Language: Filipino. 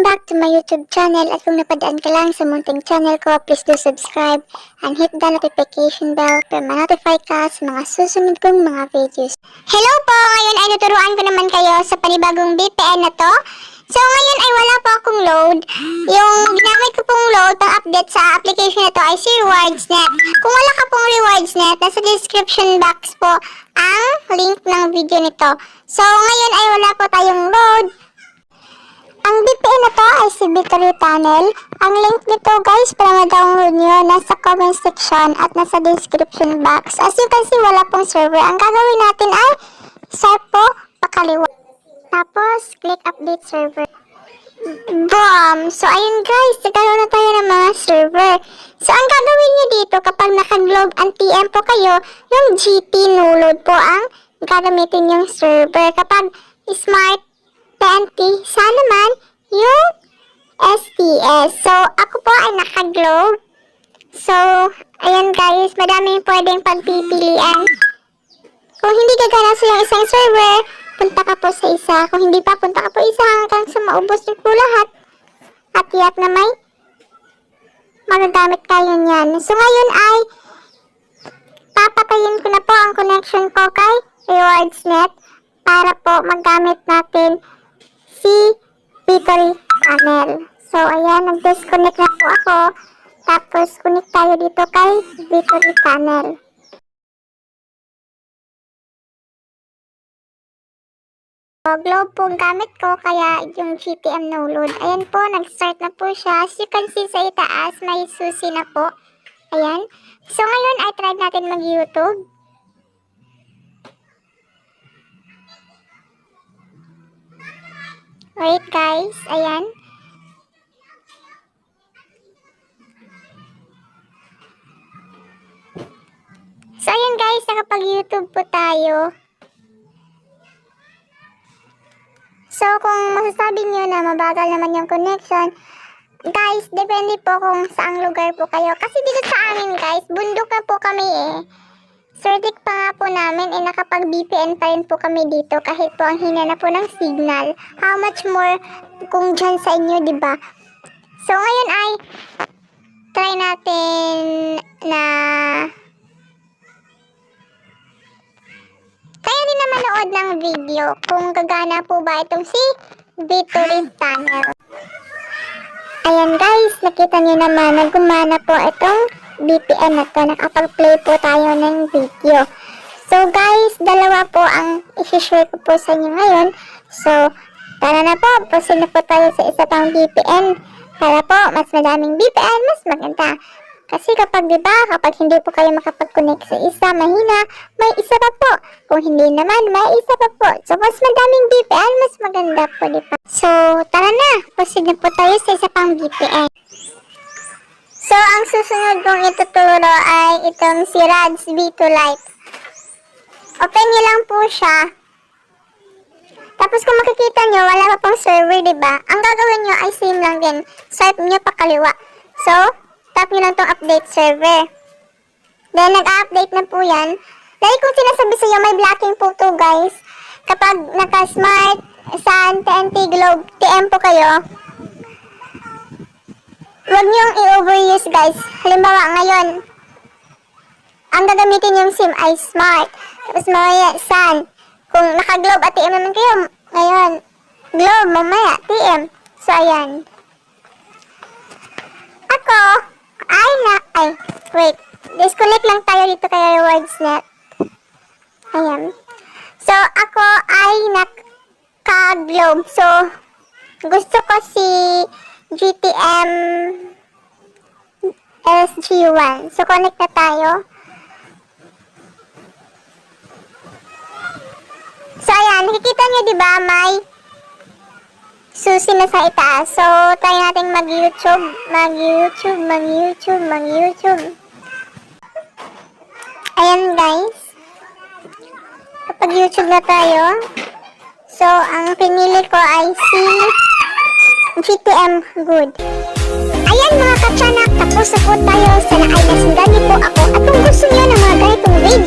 Welcome back to my YouTube channel at kung napadaan ka lang sa munting channel ko, please do subscribe and hit the notification bell para ma-notify ka sa mga susunod kong mga videos. Hello po! Ngayon ay naturuan ko naman kayo sa panibagong VPN na to. So ngayon ay wala po akong load. Yung ginamit ko pong load pang update sa application na to ay si RewardsNet. Kung wala ka pong RewardsNet, nasa description box po ang link ng video nito. So ngayon ay wala po tayong load. Ang VPN na to ay si Victory Tunnel. Ang link nito guys para ma-download nyo nasa comment section at nasa description box. As you can see, wala pong server. Ang gagawin natin ay swipe po pakaliwa. Tapos, click update server. Boom! So, ayun guys, nagkaroon na tayo ng mga server. So, ang gagawin nyo dito kapag naka-globe ang TM po kayo, yung GT no-load po ang gagamitin yung server. Kapag smart TNT, sana naman yung STS. So, ako po ay naka-globe. So, ayan guys, madaming pwedeng pagpipilian. Kung hindi gagana sa yung isang server, punta ka po sa isa. Kung hindi pa, punta ka po isa hanggang sa maubos nyo po lahat. At tiyak na may magagamit kayo niyan. So, ngayon ay papatayin ko na po ang connection ko kay RewardsNet para po magamit natin si Victory Tunnel. So, ayan, nag-disconnect na po ako. Tapos, connect tayo dito kay Victory Tunnel. So, globe po gamit ko, kaya yung GTM no-load. Ayan po, nag-start na po siya. As you can see sa itaas, may susi na po. Ayan. So, ngayon ay try natin mag-YouTube. Wait guys, ayan. So, ayan guys, nakapag-YouTube po tayo. So, kung masasabi nyo na mabagal naman yung connection, guys, depende po kung saang lugar po kayo. Kasi dito sa amin, guys, bundok na po kami eh. Certic pa nga po namin, nakapag-VPN pa rin po kami dito kahit po ang hina na po ng signal. How much more kung dyan sa inyo, diba? So, ngayon ay try natin na kaya din na manood ng video kung gagana po ba itong si Victory Tunnel. Ayan guys, nakita nyo naman na gumana po itong VPN na to. Nakapag-play po tayo ng video. So guys, dalawa po ang isi-share ko po sa inyo ngayon. So, tara na po, proceed na po tayo sa isa pang VPN. Para po, mas madaming VPN, mas maganda. Kasi kapag diba, kapag hindi po kayo makapag-connect sa isa, mahina, may isa pa po. Kung hindi naman, may isa pa po. So, mas madaming VPN, mas maganda po, diba? So, tara na. Proceed na po tayo sa isa pang VPN. So, ang susunod kong ituturo ay itong si Rads V2 Lite. Open nyo lang po siya. Tapos kung makikita nyo, wala pa pong server, diba? Ang gagawin nyo ay same lang din. Swipe nyo pakaliwa. So, tap nyo lang tong update server. Then, nag-update na po yan. Dahil kung sinasabi sa'yo, may blocking po to guys. Kapag naka-smart, SAN, TNT, Globe, TM po kayo, huwag nyong i-overuse guys. Halimbawa, ngayon, ang gagamitin yung SIM ay smart. Tapos mamaya, SAN. Kung naka-Globe at TM naman kayo, ngayon, Globe, mamaya, TM. So, ayan. Ako, wait. Disconnect lang tayo dito kay RewardsNet. Ayan. So, ako ay naka-Globe. So, gusto ko si GTM SG1. So, connect na tayo. So, ayan. Nakikita nyo, diba, may susi na sa itaas. So, try natin mag-YouTube. Ayan, guys. Kapag YouTube na tayo. So, ang pinili ko ay si GTM Good. Ayan mga ka-chanak, tapos na po tayo. Sana ay nasundan niyo po ako. At kung gusto niyo ng mga ganitong video,